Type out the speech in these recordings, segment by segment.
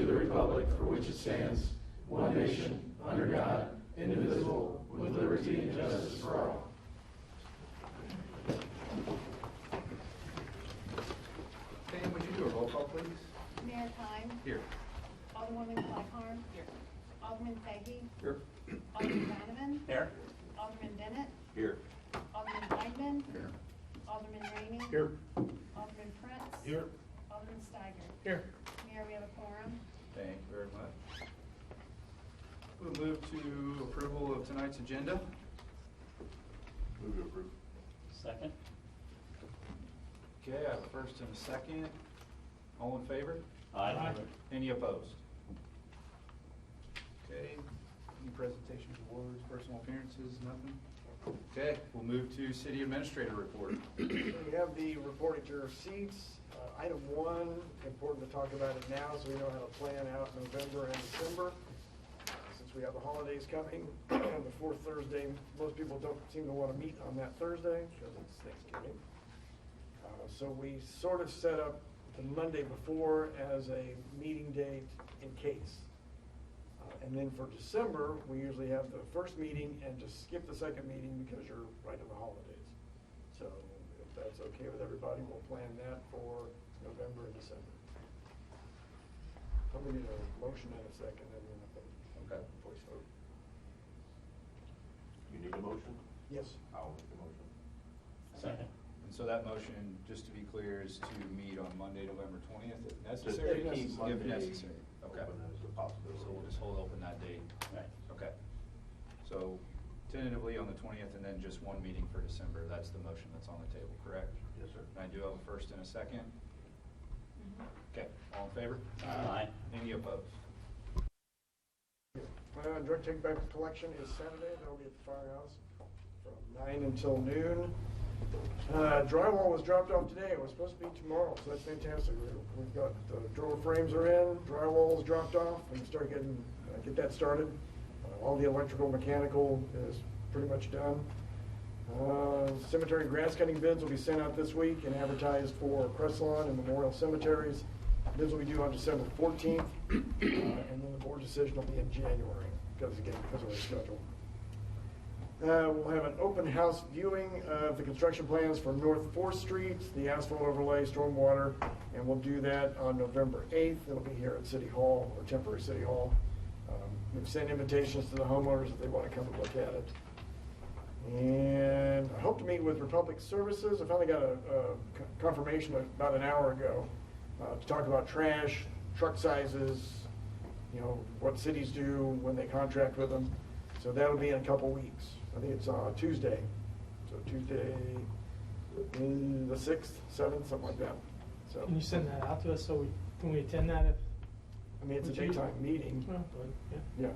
to the republic for which it stands, one nation, under God, indivisible, with liberty and justice for all. Dan, would you do a roll call, please? Mayor Kine. Here. Alderwoman Claghorn. Here. Alderman Fahey. Here. Alderman Donovan. Here. Alderman Bennett. Here. Alderman Weidman. Here. Alderman Rainey. Here. Alderman Prince. Here. Alderman Steiger. Here. Mayor, we have a quorum. Thank you very much. We'll move to approval of tonight's agenda. Move to approve. Second. Okay, I have a first and a second. All in favor? Aye. Any opposed? Okay, any presentations, awards, personal appearances, nothing? Okay, we'll move to city administrator report. We have the report at your seats. Item 1, important to talk about it now so we know how to plan out November and December. Since we have the holidays coming, the fourth Thursday, most people don't seem to want to meet on that Thursday because it's Thanksgiving. So we sort of set up the Monday before as a meeting date in case. And then for December, we usually have the first meeting and just skip the second meeting because you're right in the holidays. So if that's okay with everybody, we'll plan that for November and December. Probably need a motion and a second, and then Okay. a voice vote. You need a motion? Yes. I'll make the motion. Second. And so that motion, just to be clear, is to meet on Monday, November 20th, if necessary? If necessary. If necessary. Okay. Open as a possibility. So we'll just hold open that date. Right. Okay. So tentatively on the 20th, and then just one meeting for December. That's the motion that's on the table, correct? Yes, sir. And I do have a first and a second. Okay, all in favor? Aye. Any opposed? Direct take back collection is Saturday. That'll be at the firehouse from 9 until noon. Drywall was dropped off today. It was supposed to be tomorrow, so that's fantastic. We've got the door frames are in, drywall is dropped off, and start get that started. All the electrical, mechanical is pretty much done. Cemetery grass cutting bids will be sent out this week and advertised for Crestlawn and Memorial Cemeteries. Bids will be due on December 14th, and then the board decision will be in January because of the schedule. We'll have an open house viewing of the construction plans for North 4th Street, the asphalt overlay, stormwater, and we'll do that on November 8th. It'll be here at City Hall, or temporary City Hall. We've sent invitations to the homeowners if they want to come and look at it. And I hope to meet with Republic Services. I finally got a confirmation about an hour ago to talk about trash, truck sizes, what cities do when they contract with them. So that'll be in a couple weeks. I think it's Tuesday. So Tuesday, the 6th, 7th, something like that. So Can you send that out to us so can we attend that? it's a Would you? daytime meeting. Well, yeah.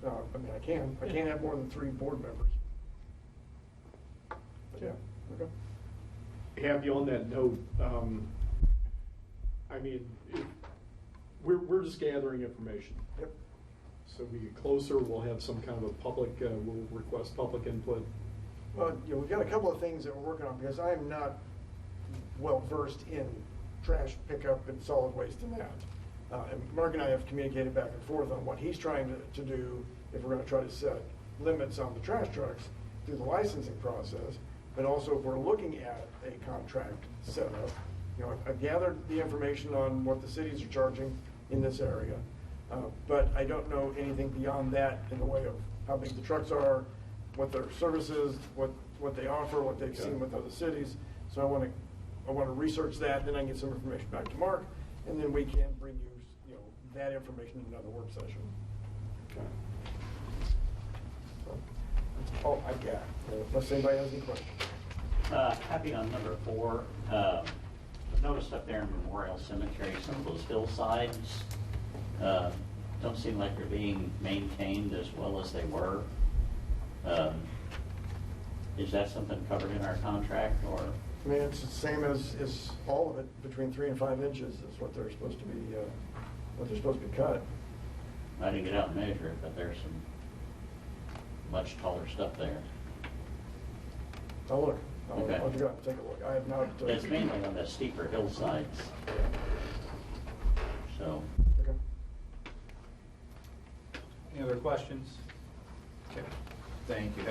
Yeah. I can't have more than 3 board members. But yeah. Okay. Happy on that note, we're just gathering information. Yep. So we get closer, we'll have some kind of a public, we'll request public input. Well, we've got a couple of things that we're working on because I'm not well versed in trash pickup and solid waste and that. And Mark and I have communicated back and forth on what he's trying to do if we're going to try to set limits on the trash trucks through the licensing process, but also if we're looking at a contract setup. I've gathered the information on what the cities are charging in this area, but I don't know anything beyond that in the way of how big the trucks are, what their service is, what they offer, what they've seen with other cities. So I want to research that, then I can get some information back to Mark, and then we can bring you that information in another work session. Okay. So that's all I got. Unless anybody has any questions. Happy on number 4. I've noticed up there in Memorial Cemetery, some of those hillsides don't seem like they're being maintained as well as they were. Is that something covered in our contract, or? It's the same as all of it. Between 3 and 5 inches is what they're supposed to be. What they're supposed to be cut. I didn't get out and measure it, but there's some much taller stuff there. I'll look. Okay. I'll go out and take a look. I have not. It's mainly on the steeper hillsides. So. Okay. Any other questions? Okay, thank you.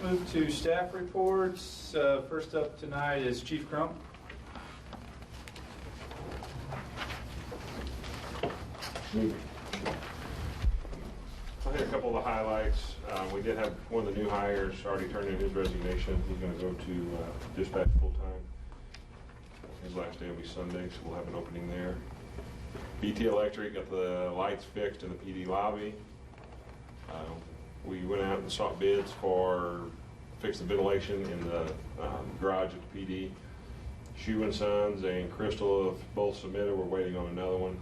Move to staff reports. First up tonight is Chief Crump. I think a couple of the highlights. We did have one of the new hires already turned in his resignation. He's going to go to dispatch full-time. His last day will be Sunday, so we'll have an opening there. BT Electric got the lights fixed in the PD lobby. We went out and sought bids for fix the ventilation in the garage at the PD. Shoe and Sons and Crystal have both submitted. We're waiting on another one.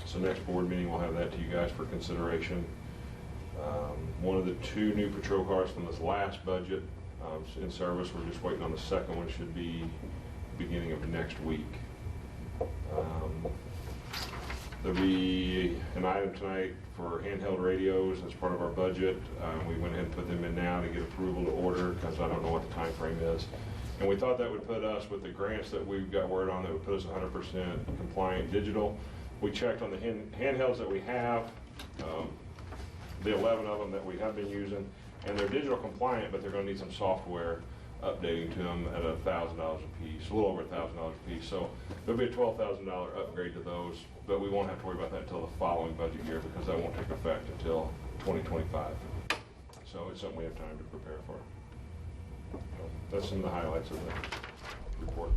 So next board meeting, we'll have that to you guys for consideration. One of the 2 new patrol cars from this last budget in service. We're just waiting on the second one. Should be beginning of next week. There'll be an item tonight for handheld radios as part of our budget. We went ahead and put them in now to get approval to order because I don't know what the time frame is. And we thought that would put us, with the grants that we've got word on, that would put us 100% compliant digital. We checked on the handhelds that we have, the 11 of them that we have been using, and they're digital compliant, but they're going to need some software updating to them at $1,000 a piece, a little over $1,000 a piece. So there'll be a $12,000 upgrade to those, but we won't have to worry about that until the following budget year because that won't take effect until 2025. So it's something we have time to prepare for. So that's some of the highlights of the report.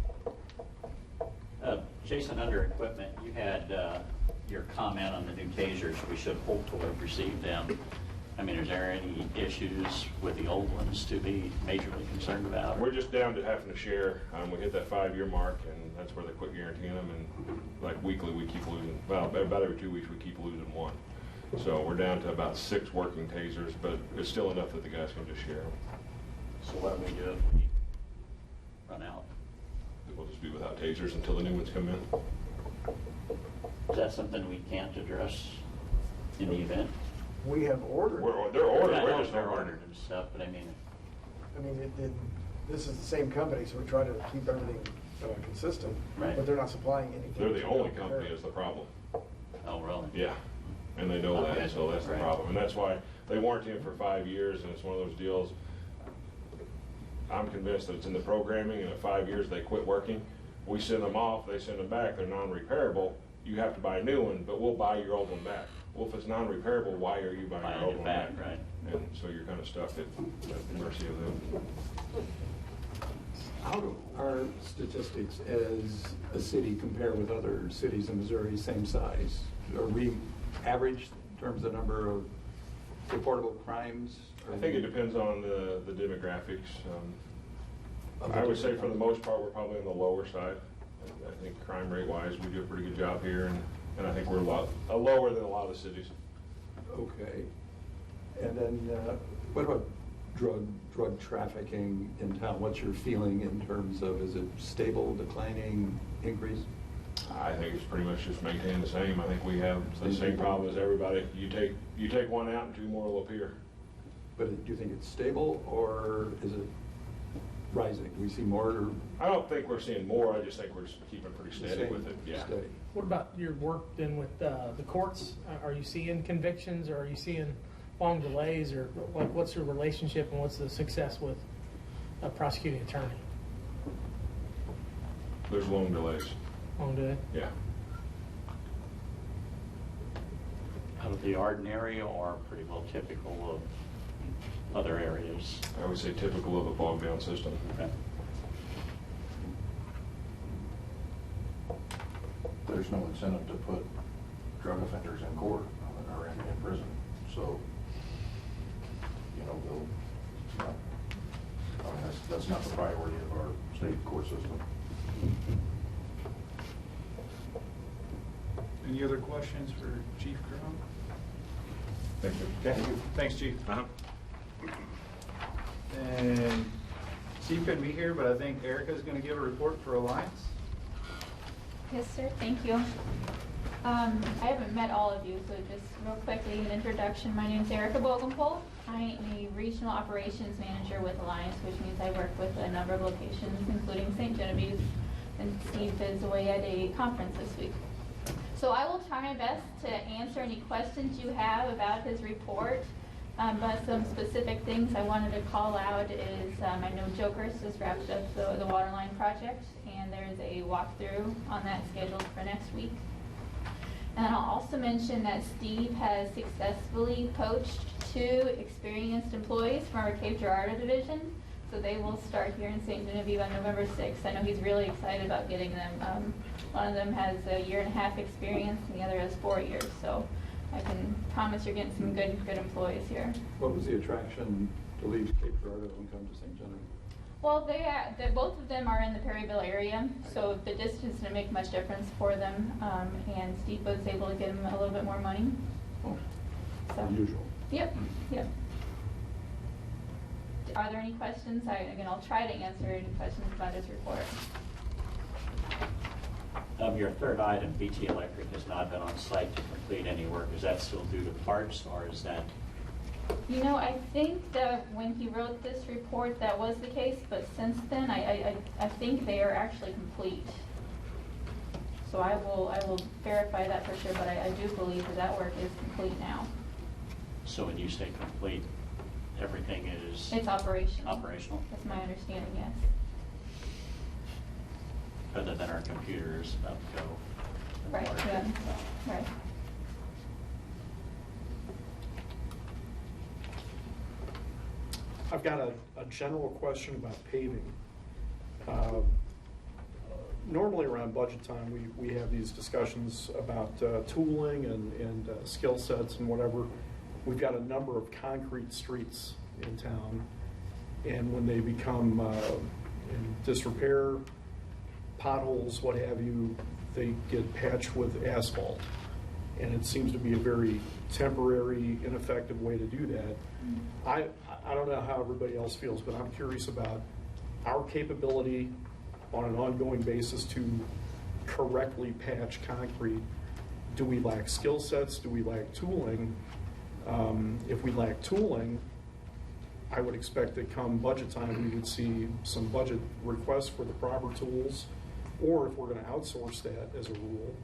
Jason, under equipment, you had your comment on the new tasers. We should hopefully have received them. I mean, is there any issues with the old ones to be majorly concerned about? We're just down to having to share. We hit that 5-year mark, and that's where they quit guaranteeing them. And like weekly, we keep losing. Well, about every 2 weeks, we keep losing one. So we're down to about 6 working tasers, but it's still enough that the guys can just share them. So what do we do if we run out? We'll just be without tasers until the new ones come in. Is that something we can't address in the event? We have ordered. They're ordered. I We're know just they're not ordered and stuff, but I mean, This is the same company, so we try to keep everything consistent. Right. But they're not supplying anything. They're the only company is the problem. oh, really? Yeah, and they know Okay. that, so that's the Right. problem. And that's why they warranty them for 5 years, and it's one of those deals. I'm convinced that it's in the programming, and at 5 years they quit working. We send them off, they send them back, they're non-repairable. You have to buy a new one, but we'll buy your old one back. Well, if it's non-repairable, why are you buying your old one back? Right. And so you're kind of stuck at the mercy of them. How do our statistics as a city compare with other cities in Missouri same size? Are we average in terms of number of reportable crimes? I think it depends on the demographics. I would say for the most part, we're probably on the lower side. I think crime rate wise, we do a pretty good job here, and I think we're a lot lower than a lot of the cities. Okay. And then what about drug trafficking in town? What's your feeling in terms of, is it stable, declining, increase? I think it's pretty much just maintained the same. I think we have the same problem as everybody. You take one out and 2 more will appear. But do you think it's stable or is it rising? Do we see more or? I don't think we're seeing more. I just think we're just keeping pretty steady Same, with it. Yeah. steady. What about your work then with the courts? Are you seeing convictions, or are you seeing long delays, or what's your relationship and what's the success with a prosecuting attorney? There's long delays. Long delay? Yeah. Out of the ordinary or pretty well typical of other areas? I would say typical of a bogged down system. Okay. There's no incentive to put drug offenders in court or in prison, so, that's not the priority of our state court system. Any other questions for Chief Crown? Thank you. Okay, thanks, Chief. Uh-huh. And Steve couldn't be here, but I think Erica's going to give a report for Alliance. Yes, sir. Thank you. I haven't met all of you, so just real quickly, an introduction. My name is Erica Bogenpol. I am a Regional Operations Manager with Alliance, which means I work with a number of locations, including St. Genevieve, and Steve is away at a conference this week. So So I will try my best to answer any questions you have about his report. But some specific things I wanted to call out is I know Jokers just wrapped up the water line project, and there's a walkthrough on that scheduled for next week. And I'll also mention that Steve has successfully poached 2 experienced employees from our Cape Girardeau division. So they will start here in St. Genevieve on November 6th. I know he's really excited about getting them. One of them has a 1.5 years experience, and the other has 4 years. So I can promise you're getting some good employees here. What was the attraction to leave Cape Girardeau and come to St. Genevieve? Well, both of them are in the Perryville area, so the distance didn't make much difference for them. And Steve was able to get him a little bit more money. Oh, So. unusual. Yep. Are there any questions? Again, I'll try to answer any questions about his report. Your third item, BT Electric has not been on site to complete any work. Is that still due to parts, or is that? You know, I think that when he wrote this report, that was the case, but since then, I think they are actually complete. So I will verify that for sure, but I do believe that work is complete now. So when you say complete, everything is? It's operational. Operational? That's my understanding, yes. Other than our computers about to go. Right, yeah, right. I've got a general question about paving. Normally around budget time, we have these discussions about tooling and skill sets and whatever. We've got a number of concrete streets in town, and when they become in disrepair, potholes, what have you, they get patched with asphalt. And it seems to be a very temporary, ineffective way to do that. I don't know how everybody else feels, but I'm curious about our capability on an ongoing basis to correctly patch concrete. Do we lack skill sets? Do we lack tooling? If we lack tooling, I would expect that come budget time, we would see some budget requests for the proper tools, or if we're going to outsource that as a rule,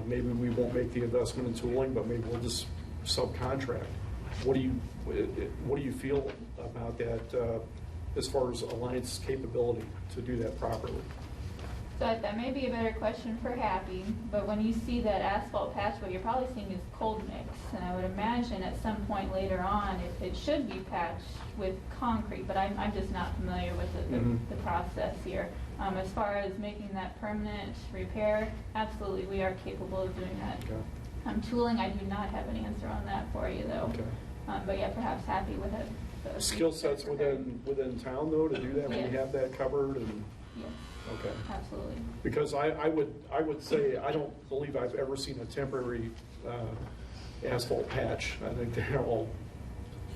maybe we won't make the investment in tooling, but maybe we'll just subcontract. What do you feel about that as far as Alliance's capability to do that properly? So that may be a better question for Happy, but when you see that asphalt patch, what you're probably seeing is cold mix. And I would imagine at some point later on, it should be patched with concrete, but I'm just not familiar with the process here. As far as making that permanent repair, absolutely, we are capable of doing that. Okay. Tooling, I do not have an answer on that for you, though. Okay. But yeah, perhaps Happy would have. Skill sets within town, though, to do that, Yes. we have that covered? And Yes, okay. absolutely. Because I would say, I don't believe I've ever seen a temporary asphalt patch. I think they're all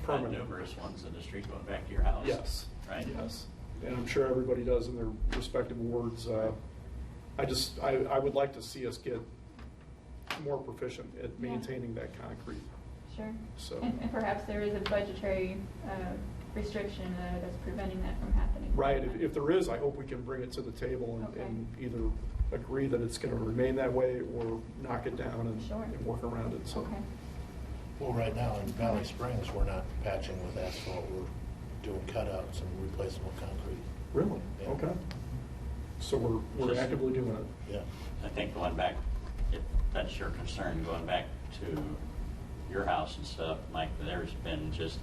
permanent. Numerous ones in the street going back to your house. Yes. Right? Yes. And I'm sure everybody does in their respective wards. I would like to see us get more proficient at maintaining that concrete. Sure. So. And perhaps there is a budgetary restriction that's preventing that from happening. Right. If there is, I hope we can bring it to the table and either agree that it's going to remain that way or knock it down and work around it. So. Okay. Well, right now in Valley Springs, we're not patching with asphalt. We're doing cutouts and replacing with concrete. Really? Yeah. Okay. So we're actively doing it. Yeah. I think going back, if that's your concern, going back to your house and stuff, Mike, there's been just,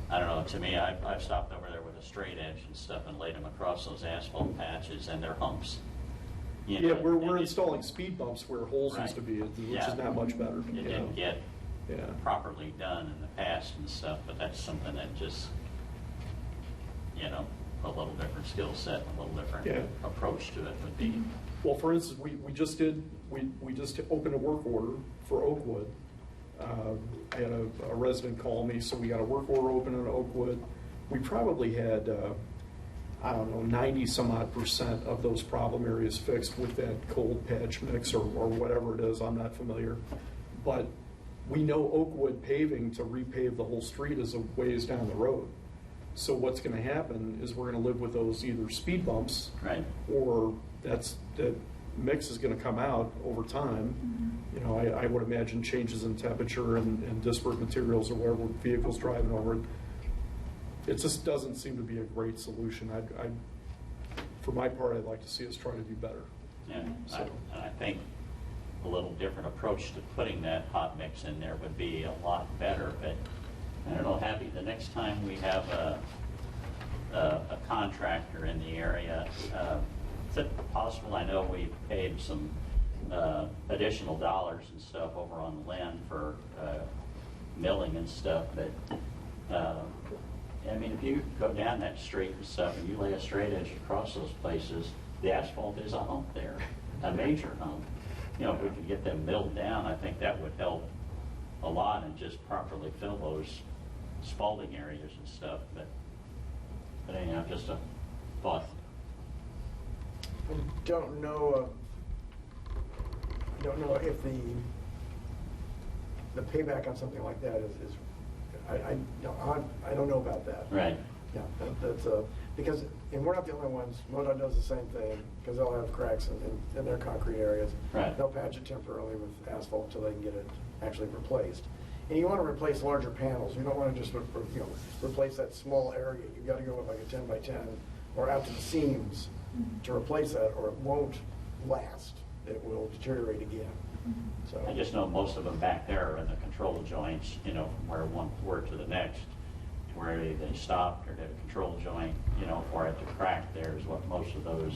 I don't know, to me, I've stopped over there with a straight edge and stuff and laid them across those asphalt patches, and they're humps. You know, Yeah, we're installing speed bumps where holes used to be, which Yeah. is not much better. It didn't get properly done in the past and stuff, but that's something that just, you know, a little different skill set, a little different approach to it would be. Well, for instance, we just opened a work order for Oakwood. I had a resident call me, so we got a work order open in Oakwood. We probably had, I don't know, 90 some odd % of those problem areas fixed with that cold patch mix or whatever it is. I'm not familiar. But we know Oakwood paving to repave the whole street is a ways down the road. So what's going to happen is we're going to live with those either speed bumps, right, or that's mix is going to come out over time. You know, I would imagine changes in temperature and disparate materials or whatever vehicles driving over it. It just doesn't seem to be a great solution. For my part, I'd like to see us try to do better. Yeah, So- I think a little different approach to putting that hot mix in there would be a lot better, but I don't know, Happy, the next time we have a contractor in the area, is it possible, I know we paid some additional dollars and stuff over on the land for milling and stuff, but I mean, if you go down that street and stuff and you lay a straight edge across those places, the asphalt is a hump there, a major hump. You know, if we could get them milled down, I think that would help a lot and just properly fill those spalding areas and stuff. But anyhow, just a thought. I don't know if the payback on something like that is I don't know about that. Right. Yeah, that's because, and we're not the only ones. MoDOT does the same thing because they'll have cracks in their concrete areas. Right. They'll patch it temporarily with asphalt until they can get it actually replaced. And you want to replace larger panels. You don't want to just replace that small area. You've got to go with like a 10 by 10 or out to the seams to replace that, or it won't last. It will deteriorate again. So I just know most of them back there are in the control joints, you know, from where one word to the next, to where they stopped or did a control joint, you know, or at the crack there is what most of those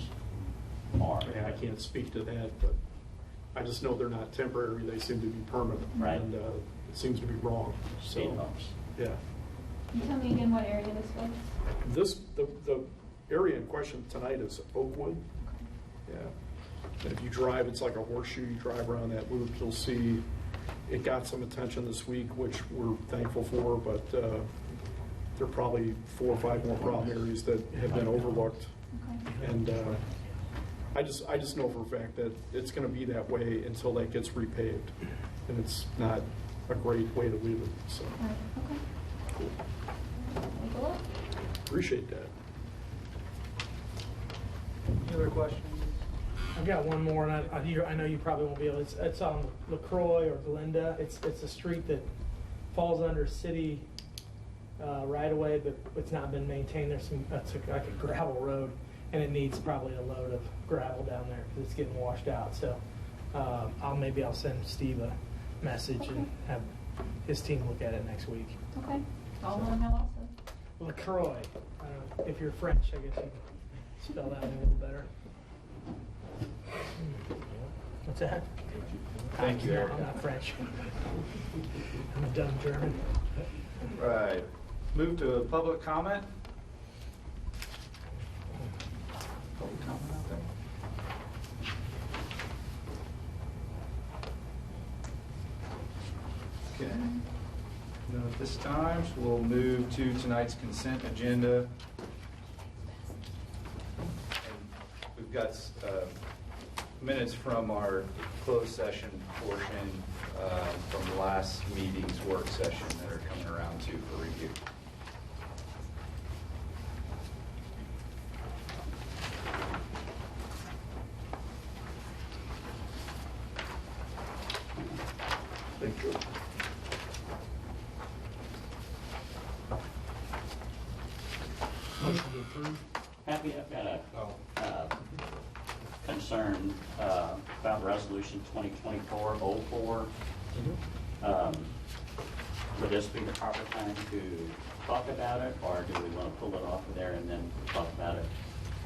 are. Yeah, I can't speak to that, but I just know they're not temporary. They seem to be permanent. Right. And it seems to be wrong. So, Speed bumps. yeah. Can you tell me again what area this was? The area in question tonight is Oakwood. Yeah. And if you drive, it's like a horseshoe. You drive around that loop, you'll see it got some attention this week, which we're thankful for, but there are probably 4 or 5 more problem areas that have been overlooked. Okay. And I just know for a fact that it's going to be that way until that gets repaved. And it's not a great way to leave it, so. All right, okay. Cool. Take a look. Appreciate that. Any other questions? I've got one more, and I know you probably won't be able. It's on LaCroix or Glinda. It's a street that falls under city right away, but it's not been maintained. There's that's like a gravel road, and it needs probably a load of gravel down there because it's getting washed out. So I'll send Steve a message and have his team look at it next week. Okay. I'll let him know also. LaCroix. If you're French, I guess you can spell that one a little better. What's that? Thank you, Eric. I'm not French. I'm a dumb German. Right. Move to public comment. Public comment out there. Okay. No, at this time, so we'll move to tonight's consent agenda. And we've got minutes from our closed session portion from the last meeting's work session that are coming around to for review. Thank you. Motion to approve? Happy, I've got a concern about resolution 2024-04. Would this be the proper time to talk about it, or do we want to pull it off of there and then talk about it?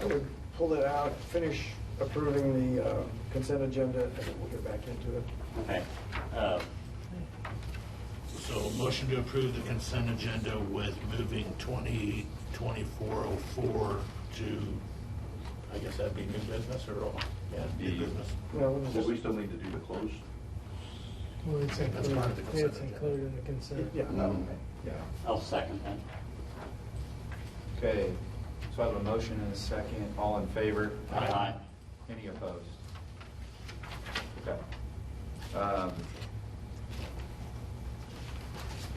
I would pull it out, finish approving the consent agenda, and then we'll get back into it. Okay. So motion to approve the consent agenda with moving 2024-04 to, I guess that'd be new business or, new business. Well, Well, we still need to do the close. Well, it's That's part of the consent it's included in the consent. yeah. Yeah. I'll second that. Okay, so I have a motion and a second. All in favor? Aye. Any opposed? Okay.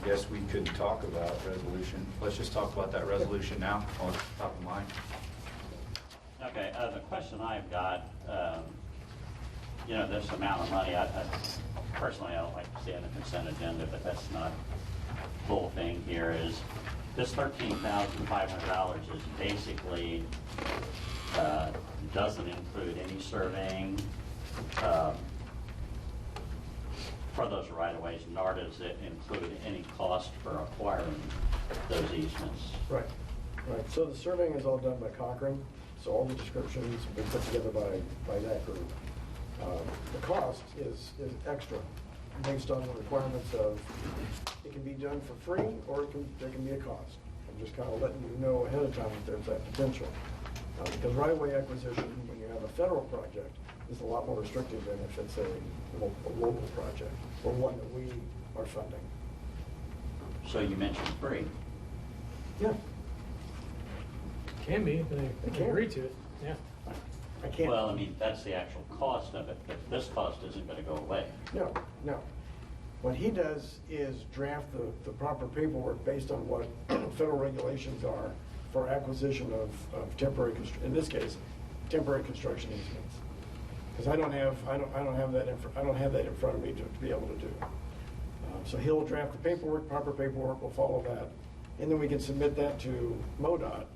Guess we could talk about resolution. Let's just talk about that resolution now, on top of mind. Okay, the question I've got, this amount of money, I personally, I don't like to see it on the consent agenda, but that's not the whole thing here is this $13,500 is basically, doesn't include any surveying for those right-of-ways, nor does it include any cost for acquiring those easements. Right, right. So the surveying is all done by Cochrane, so all the descriptions have been put together by that group. The cost is extra, based on the requirements of, it can be done for free, or there can be a cost. I'm just kind of letting you know ahead of time if there's that potential. Because right-of-way acquisition, when you have a federal project, is a lot more restrictive than if it's a local project, or one that we are funding. So you mentioned free. Yeah. Can be, if It they can. agree to it, yeah. I can't. Well, I mean, that's the actual cost of it, but this cost isn't going to go away. No, no. What he does is draft the proper paperwork based on what federal regulations are for acquisition of temporary, in this case, temporary construction easements. Because I don't have that in front of me to be able to do. So he'll draft the paperwork, proper paperwork, we'll follow that. And then we can submit that to MoDOT,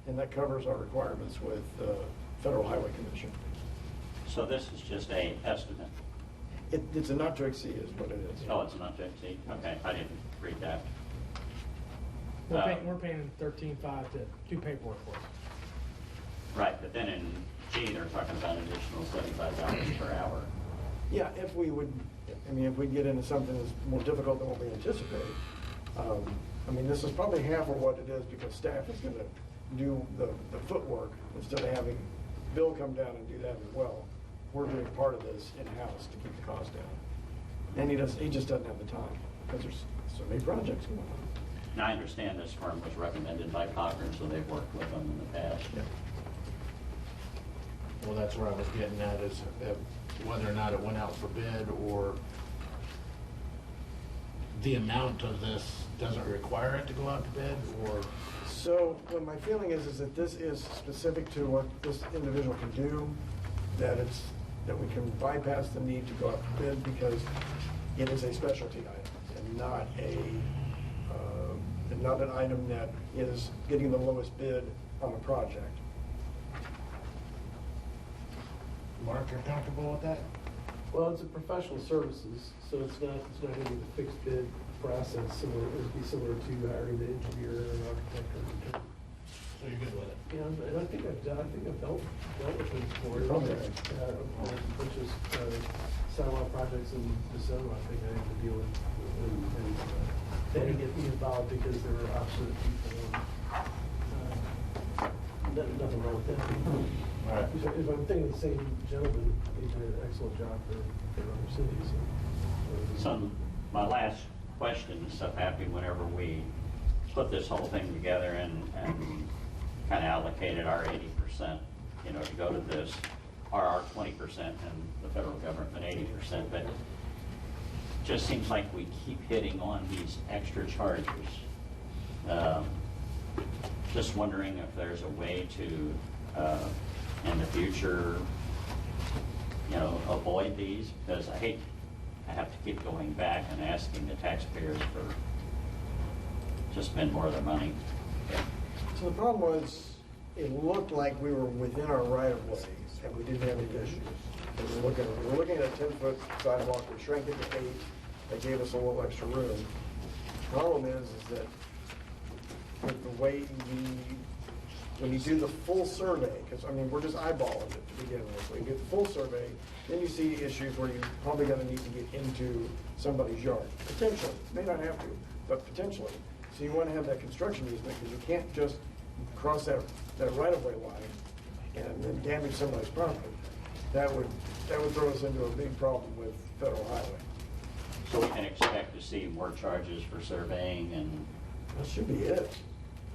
and that covers our requirements with the Federal Highway Commission. So this is just a estimate. It's a not to exceed is what it is. Oh, it's not to exceed. Okay, I didn't read that. We're paying $13,500 to do paperwork for us. Right, but then in G, they're talking about an additional $75 per hour. Yeah, if we would, if we get into something that's more difficult than what we anticipate. This is probably half of what it is because staff is going to do the footwork instead of having Bill come down and do that as well. We're doing part of this in-house to keep the cost down. And he just doesn't have the time because there's so many projects going on. Now, I understand this firm was recommended by Cochrane, so they've worked with them in the past. Yeah. Well, that's where I was getting at, is whether or not it went out for bid, or the amount of this doesn't require it to go out to bid, or... So what my feeling is that this is specific to what this individual can do, that we can bypass the need to go out to bid because it is a specialty item and not an item that is getting the lowest bid on a project. Mark, you're comfortable with that? Well, it's a professional services, so it's not going to be the fixed bid process. So it would be similar to hiring the engineer or an architect or an attorney. So you're good with it? Yeah, and I think I've dealt with them before. Okay. Which is satellite projects in December. I think I had to deal with, and they didn't get me involved because there were obsolete people. And, nothing wrong with that. All right. If I'm thinking of the same gentleman, he did an excellent job for other cities. So my last question, so happy whenever we put this whole thing together and kind of allocated our 80%, to go to this, or our 20% and the federal government 80%, but it just seems like we keep hitting on these extra charges. Just wondering if there's a way to, in the future, avoid these, because I have to keep going back and asking the taxpayers to spend more of their money. So the problem was, it looked like we were within our right-of-way, and we didn't have any issues. We were looking at a 10-foot sidewalk, we shrank it to 8, that gave us a little extra room. The problem is that with the way when you do the full survey, because we're just eyeballing it to begin with. When you get the full survey, then you see issues where you probably going to need to get into somebody's yard. Potentially, may not have to, but potentially. So you want to have that construction easement because you can't just cross that right-of-way line and then damage somebody's property. That would throw us into a big problem with federal highway. So we can expect to see more charges for surveying and... That should be it.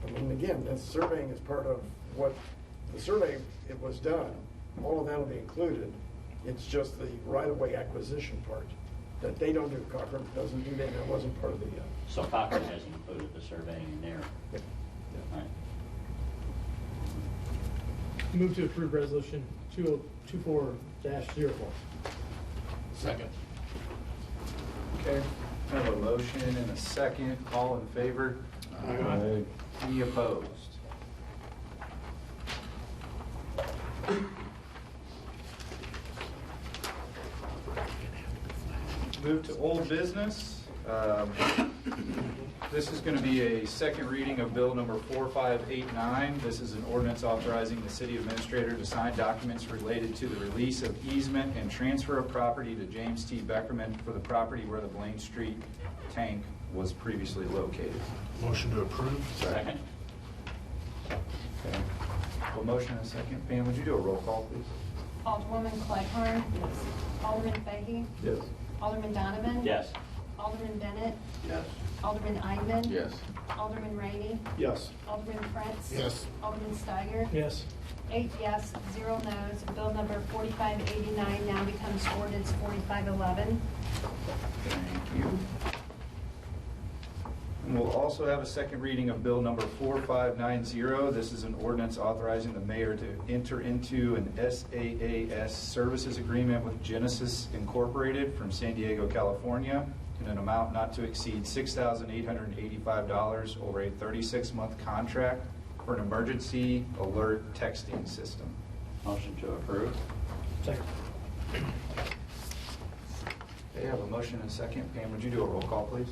Again, that surveying is part of what the survey, it was done. All of that will be included. It's just the right-of-way acquisition part that they don't do. Cochrane doesn't do that. That wasn't part of the. So Cochrane has included the surveying in there. Yeah. All right. Move to approve resolution 2024-04. Second. Okay, I have a motion and a second. All in favor? Aye. Any opposed? Move to old business. This is going to be a second reading of Bill number 4589. This is an ordinance authorizing the city administrator to sign documents related to the release of easement and transfer of property to James T. Beckerman for the property where the Blaine Street tank was previously located. Motion to approve. Second. Okay. A motion and a second. Pam, would you do a roll call, please? Alderwoman Clegg-Harn. Yes. Alderman Fahey. Yes. Alderman Donovan. Yes. Alderman Bennett. Yes. Alderman Eidman. Yes. Alderman Rainey. Yes. Alderman Prince. Yes. Alderman Steiger. Yes. 8 yes, 0 no's. Bill number 4589 now becomes ordinance 4511. Thank you. And we'll also have a second reading of Bill number 4590. This is an ordinance authorizing the mayor to enter into an SaaS services agreement with Genesis Incorporated from San Diego, California, in an amount not to exceed $6,885 over a 36-month contract for an emergency alert texting system. Motion to approve. Second. Okay, I have a motion and a second. Pam, would you do a roll call, please?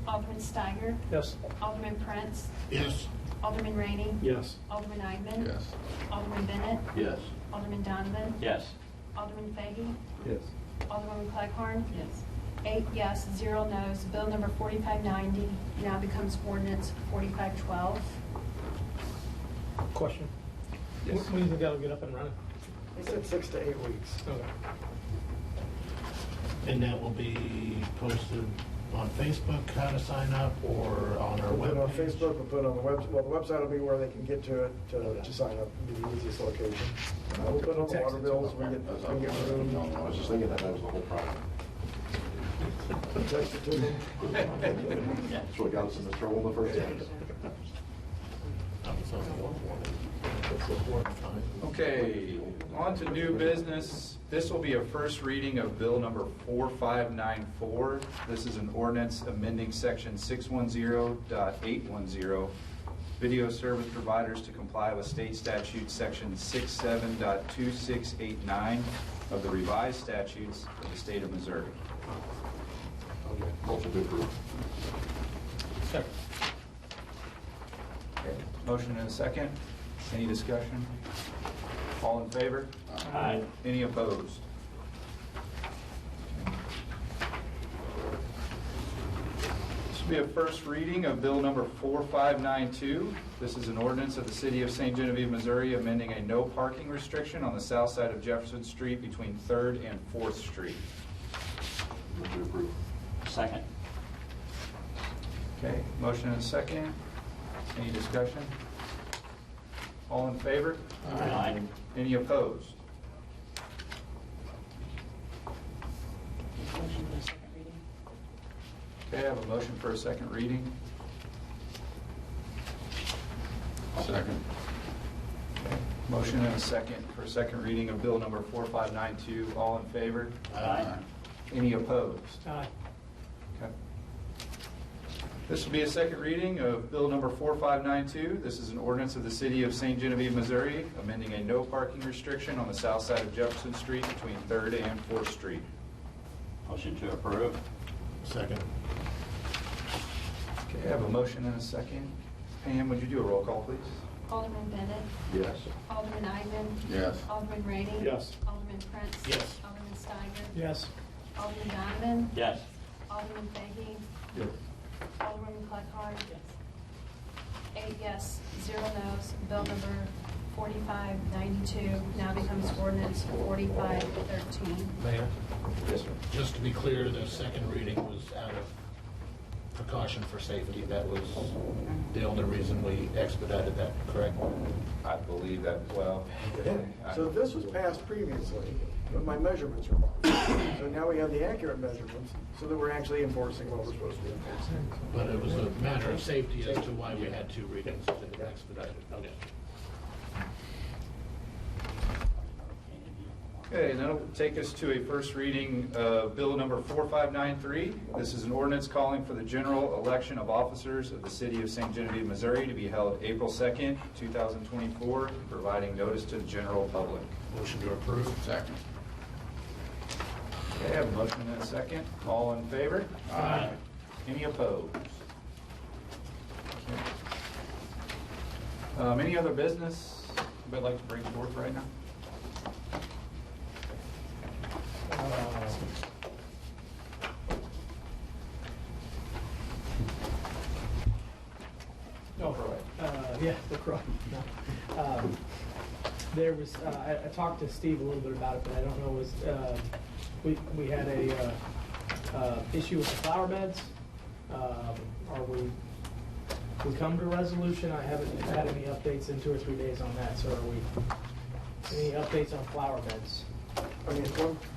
Alderman Steiger. Yes. Alderman Prince. Yes. Alderman Rainey. Yes. Alderman Eidman. Yes. Alderman Bennett. Yes. Alderman Donovan. Yes. Alderman Fahey. Yes. Alderwoman Clegg-Harn. Yes. 8 yes, 0 no's. Bill number 4590 now becomes ordinance 4512. Question. Yes. When do you think that'll get up and running? They said 6 to 8 weeks. Okay. And that will be posted on Facebook, how to sign up, or on our We'll put it on webpage? Facebook, we'll put it on the website. Well, the website will be where they can get to it to sign up, be the easiest location. We'll put it on the water bills, we get room. No, I was just thinking that was the whole problem. Text it to them. That's what got us into trouble in the first place. I was on the one. That's the fourth time. Okay, on to new business. This will be a first reading of Bill number 4594. This is an ordinance amending section 610.810, video service providers to comply with state statute section 67.2689 of the revised statutes of the state of Missouri. Okay. Motion to approve. Second. Okay, motion and a second. Any discussion? All in favor? Aye. Any opposed? This will be a first reading of Bill number 4592. This is an ordinance of the City of St. Genevieve, Missouri, amending a no parking restriction on the south side of Jefferson Street between 3rd and 4th Street. Move to approve. Second. Okay, motion and a second. Any discussion? All in favor? Aye. Any opposed? Motion for a second reading. Okay, I have a motion for a second reading. Second. Okay, motion and a second for a second reading of Bill number 4592. All in favor? Aye. Any opposed? Aye. Okay. This will be a second reading of Bill number 4592. This is an ordinance of the City of St. Genevieve, Missouri, amending a no parking restriction on the south side of Jefferson Street between 3rd and 4th Street. Motion to approve. Second. Okay, I have a motion and a second. Pam, would you do a roll call, please? Alderman Bennett. Yes. Alderman Eidman. Yes. Alderman Rainey. Yes. Alderman Prince. Yes. Alderman Steiger. Yes. Alderman Donovan. Yes. Alderman Fahey. Yes. Alderwoman Clegg-Harn. 8 yes, 0 no's. Bill number 4592 now becomes ordinance 4513. Mayor, Yes, sir. just to be clear, the second reading was out of precaution for safety. That was the only reason we expedited that, correct? I believe that, well. So this was passed previously, but my measurements were wrong. So now we have the accurate measurements, so that we're actually enforcing what we're supposed to be enforcing. But it was a matter of safety as to why we had two readings to expedite it. Okay. Okay, and that'll take us to a first reading of Bill number 4593. This is an ordinance calling for the general election of officers of the city of St. Genevieve, Missouri to be held April 2nd, 2024, providing notice to the general public. Motion to approve. Second. Okay, I have a motion and a second. All in favor? Aye. Any opposed? Okay. Any other business anybody like to bring forth right now? Yeah, LaCroix. No. There was, I talked to Steve a little bit about it, but I don't know, we had a issue with the flower beds. We come to a resolution? I haven't had any updates in 2 or 3 days on that, so are we, any updates on flower beds? I mean,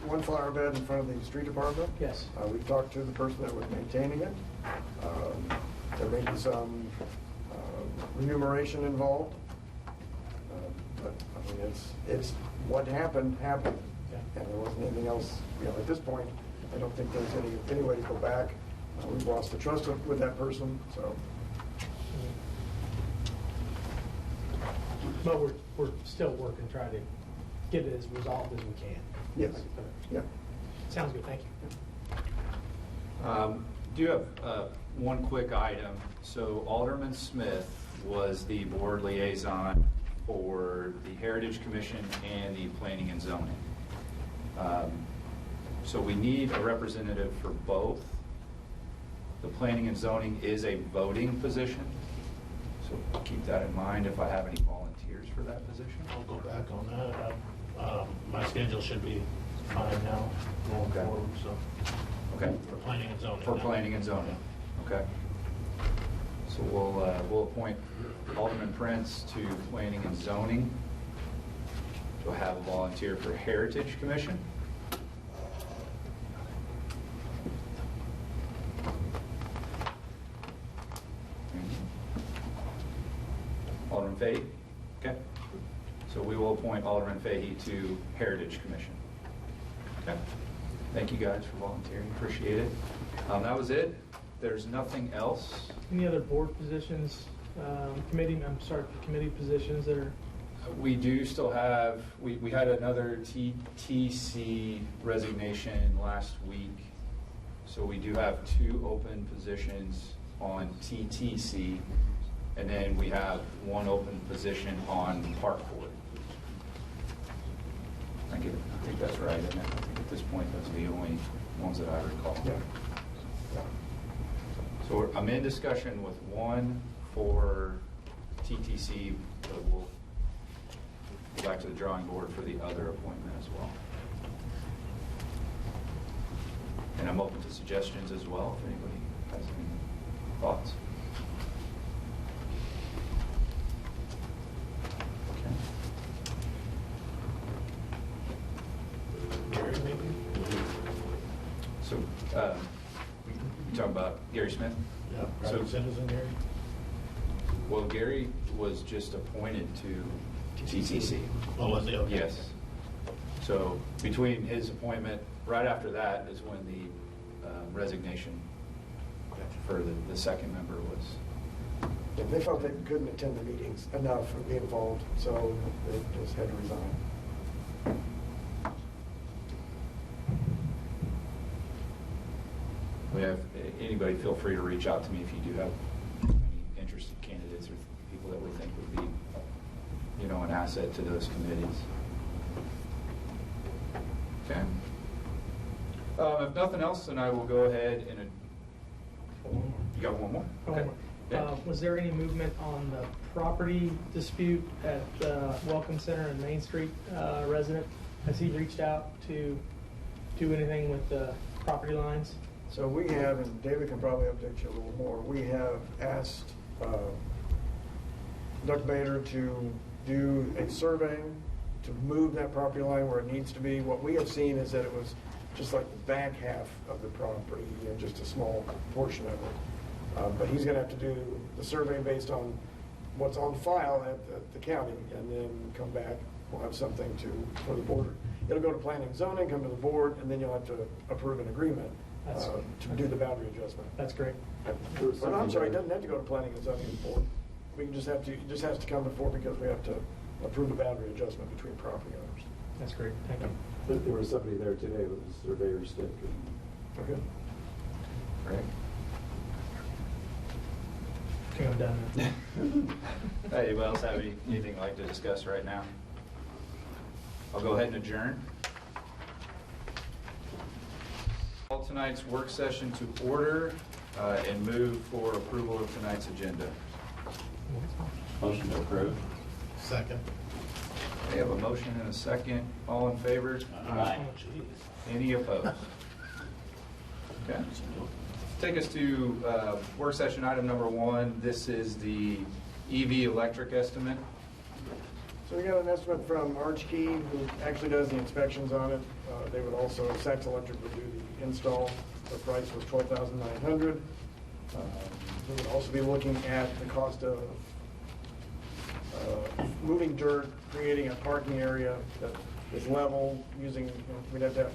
one flower bed in front of the street department. Yes. We talked to the person that was maintaining it. There may be some remuneration involved. But, I mean, it's what happened. Yeah. And there wasn't anything else, at this point, I don't think there's any way to go back. We've lost the trust with that person, so. But we're still working, trying to get it as resolved as we can. Yes, yeah. Sounds good, thank you. Do you have one quick item? So Alderman Smith was the board liaison for the Heritage Commission and the Planning and Zoning. So we need a representative for both. The Planning and Zoning is a voting position, so keep that in mind if I have any volunteers for that position. I'll go back on that. My schedule should be fine now going Okay. forward, so. Okay. For planning and zoning. For now. Planning and Zoning, okay. So we'll appoint Alderman Prince to Planning and Zoning. Do I have a volunteer for Heritage Commission? Alderman Fahey? Okay. So we will appoint Alderman Fahey to Heritage Commission. Okay. Thank you guys for volunteering, appreciate it. That was it. There's nothing else. Any other board positions, committee positions that are? We do still have, we had another TTC resignation last week. So we do have 2 open positions on TTC. And then we have 1 open position on Park Board. I think that's right, isn't it? I think at this point, those are the only ones that I recall. Yeah. So I'm in discussion with 1 for TTC, but we'll go back to the drawing board for the other appointment as well. And I'm open to suggestions as well, if anybody has any thoughts. Gary, maybe? So, you talking about Gary Smith? Yeah, private citizen, Gary? Well, Gary was just appointed to TTC. Oh, was he? Okay. Yes. So between his appointment, right after that is when the resignation for the second member was. Yeah, they felt they couldn't attend the meetings enough or be involved, so they just had to resign. We have, anybody feel free to reach out to me if you do have any interested candidates or people that we think would be, an asset to those committees. Okay. If nothing else, then I will go ahead and, you got one more? Okay. Yeah. Was there any movement on the property dispute at Welcome Center and Main Street resident? Has he reached out to do anything with the property lines? So we have, and David can probably update you a little more, we have asked Duck Bader to do a survey to move that property line where it needs to be. What we have seen is that it was just like the back half of the property, just a small portion of it. But he's going to have to do the survey based on what's on file at the county, and then come back. We'll have something for the board. it'll go to planning and zoning, come to the board, and then you'll have to approve an agreement to do the boundary adjustment. That's great. Well, I'm sorry, it doesn't have to go to planning and zoning board. We can just have to, it just has to come before because we have to approve a boundary adjustment between property owners. That's great. Thank you. There was somebody there today with a surveyor's stick. Okay. Great. I think I'm done now. Anyone else have anything you'd like to discuss right now? I'll go ahead and adjourn. Call tonight's work session to order and move for approval of tonight's agenda. Motion to approve. Second. We have a motion and a second. All in favor? Aye. Oh, geez. Any opposed? Okay. Take us to work session item number 1. This is the EV electric estimate. So we got an estimate from Arch Key, who actually does the inspections on it. They would also, Saks Electric would do the install. The price was $12,900. We would also be looking at the cost of moving dirt, creating a parking area that is level, using, we'd have to have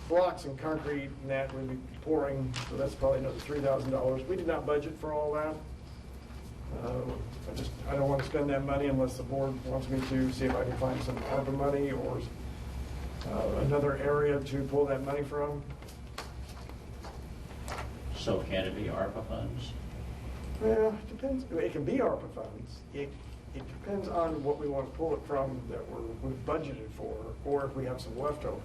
blocks and concrete, and that would be pouring, so that's probably another $3,000. We did not budget for all that. I don't want to spend that money unless the board wants me to, see if I can find some ARPA money or another area to pull that money from. So can it be ARPA funds? Well, it depends. It can be ARPA funds. It depends on what we want to pull it from that we've budgeted for, or if we have some leftover.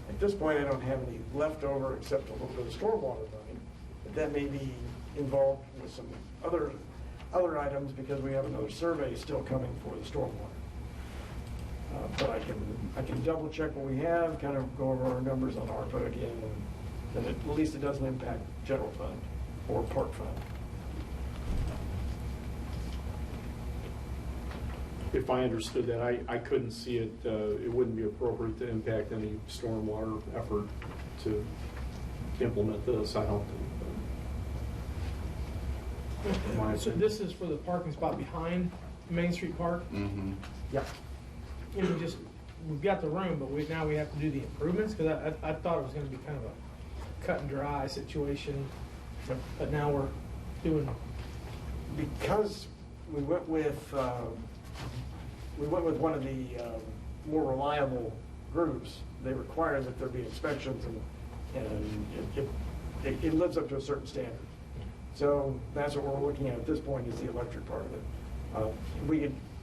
At this point, I don't have any leftover except a little bit of stormwater money. But that may be involved with some other items because we have another survey still coming for the stormwater. But I can double check what we have, kind of go over our numbers on ARPA again, and then at least it doesn't impact general fund or park fund. If I understood that, I couldn't see it, it wouldn't be appropriate to impact any stormwater effort to implement this, I don't think. So this is for the parking spot behind Main Street Park? Mm-hmm. Yeah. You know, we've got the room, but now we have to do the improvements, because I thought it was gonna be kind of a cut and dry situation, but now we're doing. Because we went with one of the more reliable groups, they require that there be inspections, and it lives up to a certain standard. So that's what we're looking at this point, is the electric part of it.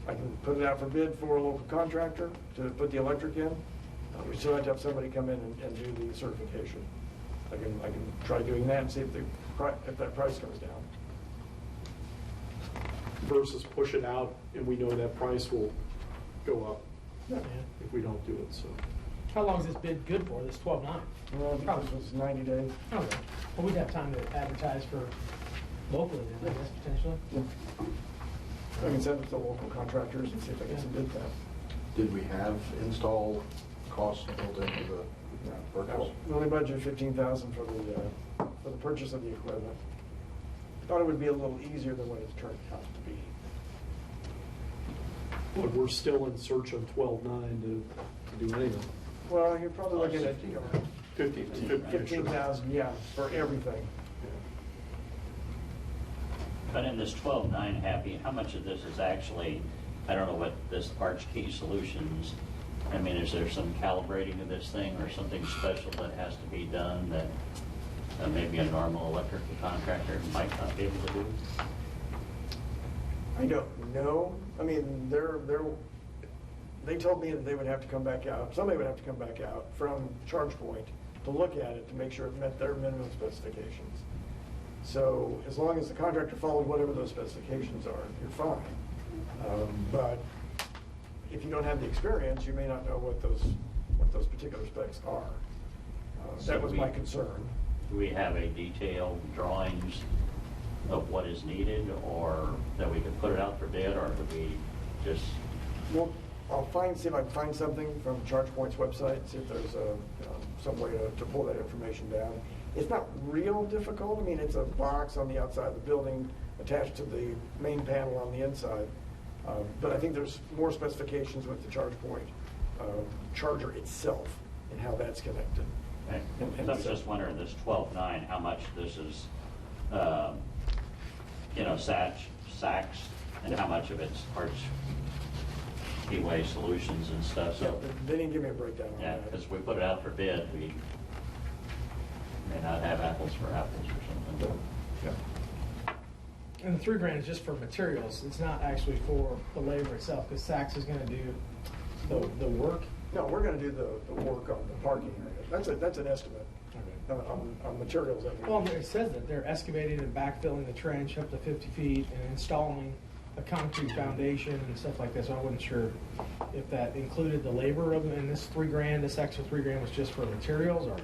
I can put it out for bid for a local contractor to put the electric in. We still have to have somebody come in and do the certification. I can try doing that and see if that price comes down. Versus push it out, and we know that price will go up Yeah. if we don't do it, so. How long is this bid good for? This 12/9? Well, this was 90 days. Okay. Well, we'd have time to advertise for locally then, I guess, potentially. Yeah. I can send it to local contractors and see if I get some bid that. Did we have install costs built into the purchase? We only budgeted $15,000 for the purchase of the equipment. Thought it would be a little easier than what it's turned out to be. But we're still in search of 12/9 to do anything. Well, you're probably looking at 15,000. yeah, for everything. But in this 12/9, Happy, how much of this is actually, I don't know what this Arch Key Solutions, I mean, is there some calibrating of this thing or something special that has to be done that maybe a normal electrical contractor might not be able to do? I don't know. I mean, they told me that they would have to come back out, somebody would have to come back out from ChargePoint to look at it to make sure it met their minimum specifications. So as long as the contractor followed whatever those specifications are, you're fine. But if you don't have the experience, you may not know what those particular specs are. So That was my concern. Do we have a detailed drawings of what is needed, or that we could put it out for bid, or do we just? Well, I'll see if I can find something from ChargePoint's website, see if there's some way to pull that information down. It's not real difficult. I mean, it's a box on the outside of the building attached to the main panel on the inside. But I think there's more specifications with the ChargePoint charger itself and how that's connected. Okay. And I was so- just wondering, this 12.9, how much this is, sacks, and how much of it's parts, keyway solutions and stuff, Yeah, so. they didn't give me a breakdown on Yeah, that. because we put it out for bid, we may not have apples for apples or something. And the $3,000 is just for materials. It's not actually for the labor itself, because Saks is gonna do the work. No, we're gonna do the work on the parking area. That's an estimate on materials that we. Well, it says that they're excavating and backfilling the trench up to 50 feet and installing a concrete foundation and stuff like that. So I wasn't sure if that included the labor of it, and this $3,000, this extra $3,000 was just for materials, or?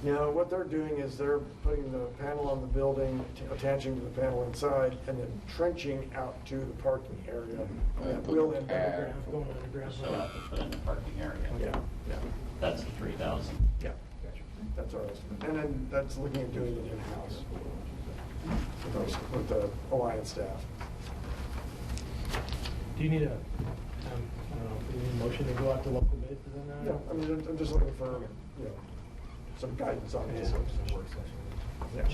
No, what they're doing is they're putting the panel on the building, attaching to the panel inside, and then trenching out to the parking area. That will end underground, going underground. So have to put in the parking area. Yeah. That's the 3,000. Yeah, that's our estimate. And then that's looking at doing it in-house with the Alliance staff. Do you need a, I don't know, do you need a motion to go out to local bid for them now? Yeah, I mean, I'm just looking for, some guidance on this. Yeah.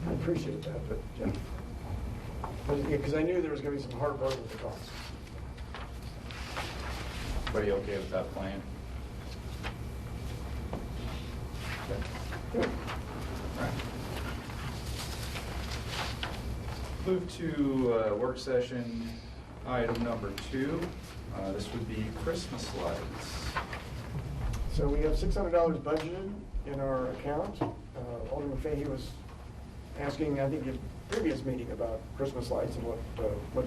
I appreciate that, but, yeah. Because I knew there was gonna be some heartburn with the cost. Everybody okay with that plan? Good. Right. Move to work session item number 2. This would be Christmas lights. So we have $600 budgeted in our account. Alderman Fahey was asking, I think, in a previous meeting about Christmas lights and what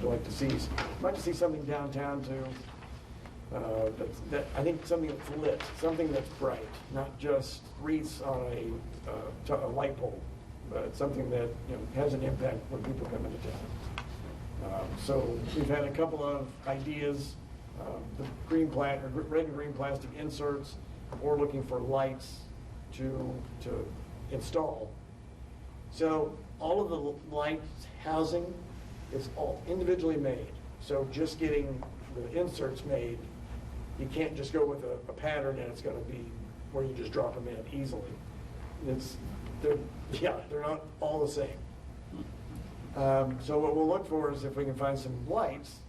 you'd like to see. I'd like to see something downtown I think something that's lit, something that's bright, not just wreaths on a light pole, but something that has an impact when people come into town. So we've had a couple of ideas. The red and green plastic inserts, or looking for lights to install. So all of the light housing is all individually made. So just getting the inserts made, you can't just go with a pattern and it's going to be where you just drop them in easily. They're not all the same. So what we'll look for is if we can find some lights.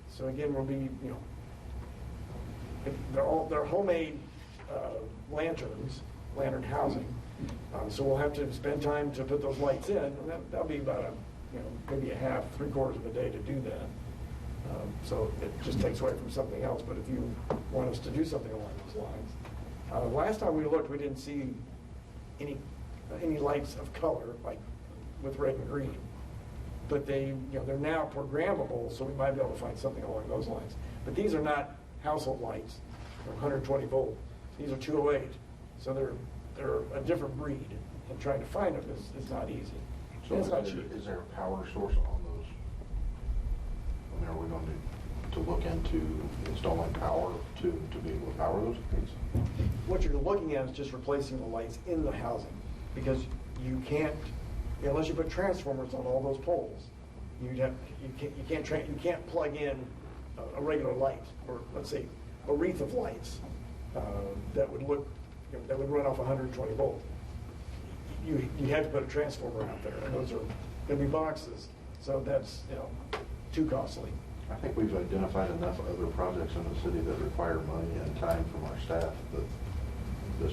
So again, we'll be, they're homemade lantern housing. So we'll have to spend time to put those lights in, and that'll be about maybe a half, 3/4 of a day to do that. So it just takes away from something else. But if you want us to do something along those lines, last time we looked, we didn't see any lights of color like with red and green. But they're now programmable, so we might be able to find something along those lines. But these are not household lights. They're 120 volt. These are 208. So they're a different breed, and trying to find them is not easy. So And it's not cheap. is there a power source on those? I mean, are we going to look into installing power to be able to power those things? What you're looking at is just replacing the lights in the housing, because you can't, unless you put transformers on all those poles, you can't plug in a regular light, or let's say a wreath of lights that would run off 120 volt. You have to put a transformer out there, and those are going to be boxes, so that's too costly. I think we've identified enough other projects in the city that require money and time from our staff that this,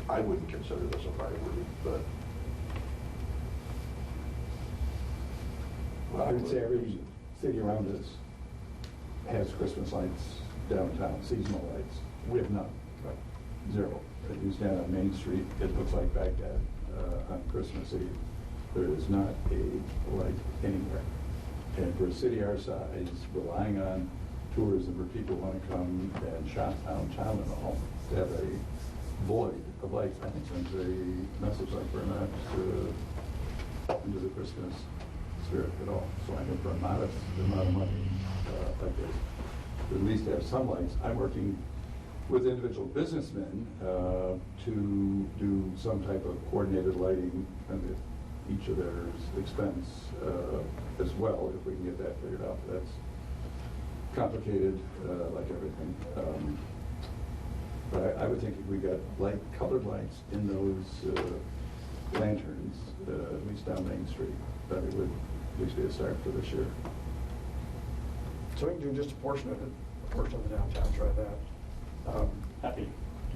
I wouldn't consider this a priority, but. I would say every city around us has Christmas lights downtown, seasonal lights. We have none. Zero. If you stand on Main Street, it looks like Baghdad on Christmas Eve. There is not a light anywhere. And for a city our size, relying on tourism where people want to come and shop downtown and all, to have a void of lights, I think sends a message like we're not into the Christmas spirit at all. So I think for a modest amount of money, like this, at least have some lights. I'm working with individual businessmen to do some type of coordinated lighting at each of their expense as well, if we can get that figured out. That's complicated, like everything. But I would think if we got colored lights in those lanterns, at least down Main Street, that it would at least be a start for this year. So we can do just a portion of it, a portion of the downtown, try that. Happy,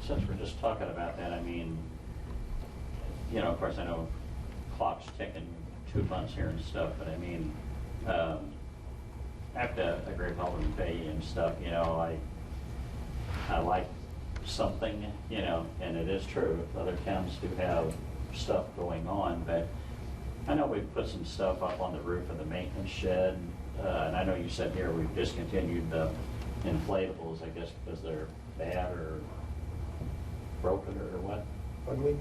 since we're just talking about that, I mean, you know, of course, I know clock's ticking 2 months here and stuff, but I mean, I have to agree with Alderman Fahey and stuff, you know, I like something, you know, and it is true, other towns do have stuff going on, but I know we've put some stuff up on the roof of the maintenance shed, and I know you said here we've discontinued the inflatables, I guess, because they're bad or broken or what? Ugly?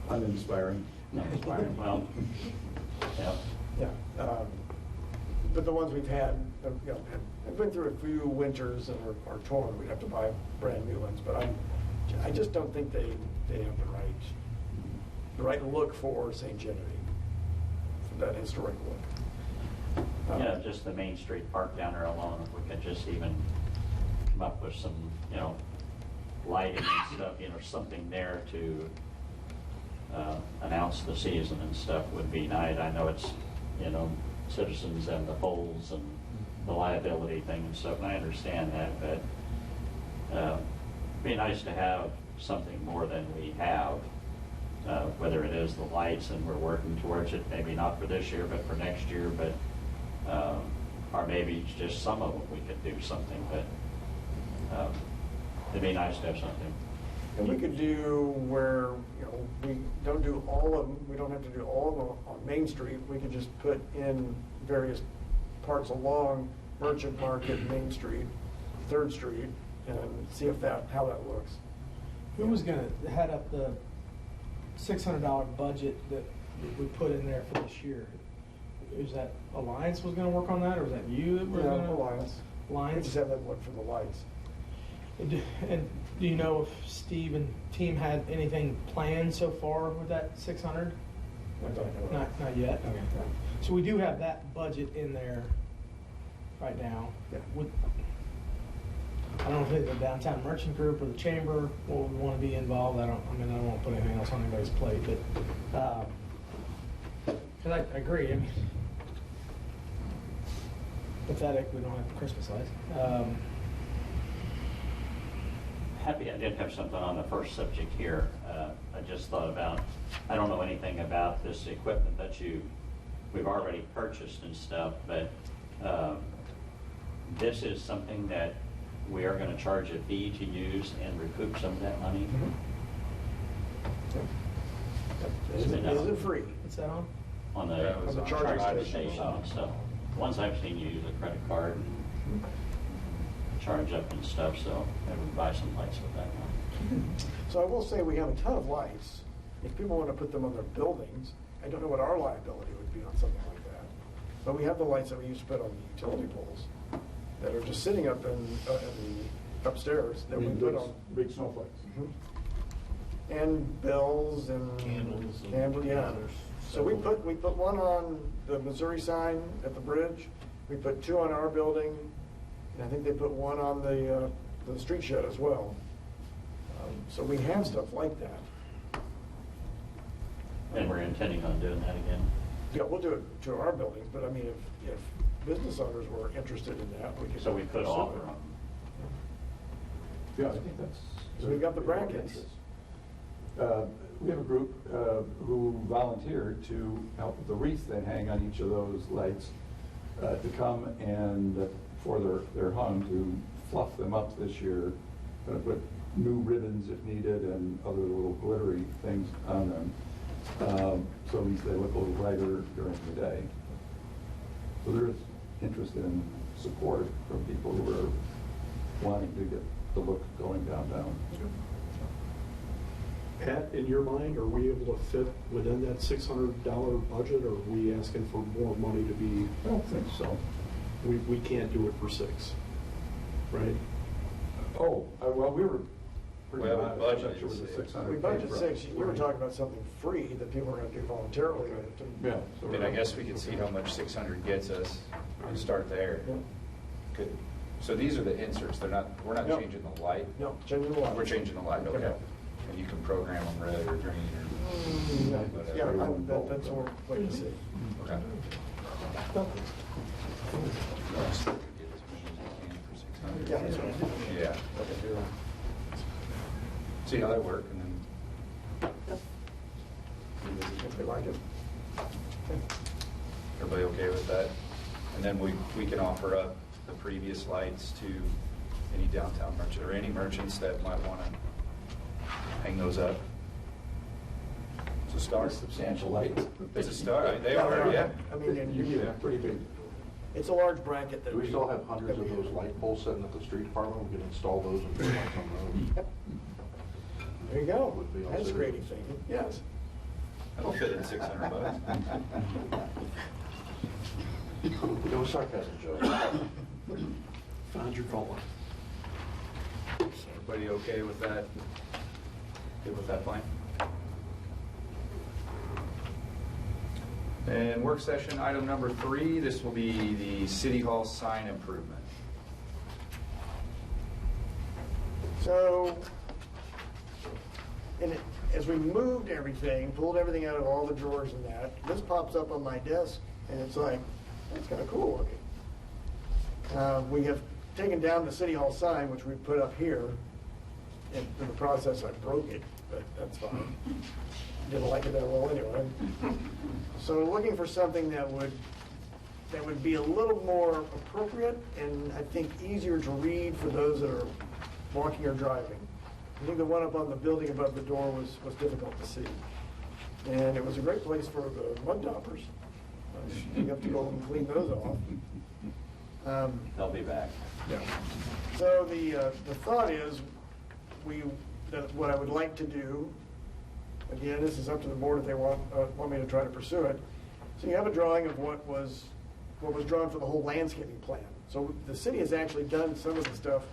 Uninspiring. Uninspiring, well, yeah. Yeah. But the ones we've had, you know, have been through a few winters and are torn. We'd have to buy brand new ones. But I just don't think they have the right look for St. Genevieve, for that historic look. You know, just the Main Street Park down there alone, if we could just even come up with some, you know, lighting and stuff, you know, something there to announce the season and stuff would be nice. I know it's, you know, citizens and the polls and the liability thing and stuff, and I understand that, but it'd be nice to have something more than we have, whether it is the lights and we're working towards it, maybe not for this year, but for next year, but or maybe just some of them we could do something, but it'd be nice to have something. And we could do where, you know, we don't do all of them, we don't have to do all of them on Main Street. We could just put in various parts along Merchant Market, Main Street, 3rd Street, and see if how that looks. Who was gonna head up the $600 budget that we put in there for this year? Is that Alliance was gonna work on that, or was that you that were gonna? Alliance. We just have them look for the lights. And do you know if Steve and team had anything planned so far with that 600? Not yet? Okay. So we do have that budget in there right now. Yeah. I don't know if the downtown merchant group or the chamber will want to be involved. I don't want to put anything else on anybody's plate, but because I agree. I mean, pathetic we don't have Christmas lights. Happy I did have something on the first subject here. I just thought about, I don't know anything about this equipment that we've already purchased and stuff, but this is something that we are going to charge a fee to use and recoup some of that money. Is it free? What's that on? On the charging station and stuff. The ones I've seen you use a credit card and charge up and stuff, so maybe we buy some lights with that one. So I will say we have a ton of lights. If people want to put them on their buildings, I don't know what our liability would be on something like that. But we have the lights that we used to put on the utility poles that are just sitting up in the upstairs that we put on. Big snowflakes. And bells and Candles. yeah. So we put one on the Missouri sign at the bridge. We put 2 on our building, and I think they put 1 on the street shed as well. So we have stuff like that. And we're intending on doing that again. Yeah, we'll do it to our buildings, but I mean, if business owners were interested in that, we could. So we could offer them. Yeah, I think that's. So we've got the brackets. We have a group who volunteered to help with the wreath they hang on each of those lights to come and before they're hung to fluff them up this year, going to put new ribbons if needed and other little glittery things on them, so at least they look a little brighter during the day. So there's interest in support from people who are wanting to get the look going downtown. Pat, in your mind, are we able to fit within that $600 budget, or are we asking for more money to be? I don't think so. We can't do it for 6, right? Oh, well, we were pretty Well, we modest. budgeted I thought it was a 600. We budget 6. You were talking about something free that people are going to do voluntarily. Yeah. I mean, I guess we could see how much 600 gets us and start there. Yeah. Could So these are the inserts, we're not No. changing the light? No, changing the light. We're changing the light, okay. Okay. And you can program them red or green or Yeah, whatever. that's what we're waiting to see. Okay. Yeah, that's what I did. Yeah. See how that worked, and then If they like it. everybody okay with that? And then we can offer up the previous lights to any downtown merchant, or any merchants that might want to hang those up. It's a start. Substantial lights. It's a start, they are, yeah. I mean, and Yeah, pretty big. it's a large bracket that Do we still have hundreds of those light poles sitting at the street department? We can install those and put them on the road. There you go. Would be all That's city. creative thinking, yes. That'll fit in $600. It was sarcasm, Joe. Found your fault. Everybody okay with that? Good with that plan? And work session item number 3, this will be the City Hall sign improvement. So, as we moved everything, pulled everything out of all the drawers and that, this pops up on my desk, and it's like, that's kind of cool looking. We have taken down the City Hall sign, which we put up here. In the process, I broke it, but that's fine. Didn't like it that well anyway. So looking for something that would be a little more appropriate and I think easier to read for those that are walking or driving. I think the one up on the building above the door was difficult to see. And it was a great place for the mud daubers. You have to go and clean those off. They'll be back. Yeah. So the thought is, what I would like to do, again, this is up to the board if they want me to try to pursue it. So you have a drawing of what was drawn for the whole landscaping plan. So the city has actually done some of the stuff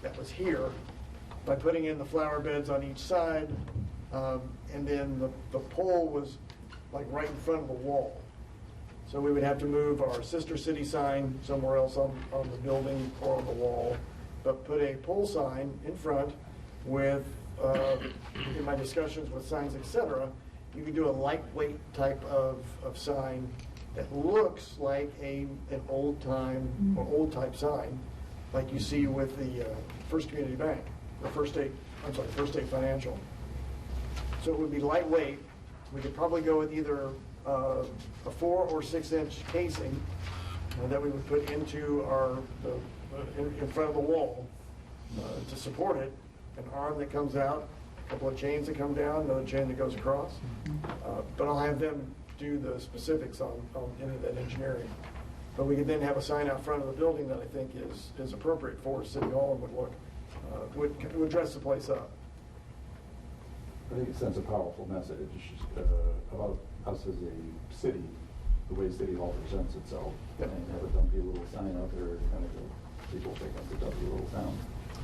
that was here by putting in the flower beds on each side, and then the pole was like right in front of the wall. So we would have to move our sister city sign somewhere else on the building or on the wall, but put a pole sign in front with, in my discussions with signs, etc., you can do a lightweight type of sign that looks like an old type sign, like you see with the First Community Bank, or First State Financial. So it would be lightweight. We could probably go with either a 4 or 6 inch casing that we would put into in front of the wall to support it, an arm that comes out, a couple of chains that come down, another chain that goes across. But I'll have them do the specifics on any of that engineering. But we could then have a sign out front of the building that I think is appropriate for City Hall and would dress the place up. I think it sends a powerful message about us as a city, the way City Hall presents itself. Yep. And have a dumpy little sign out there, kind of people think that's a dumpy little town.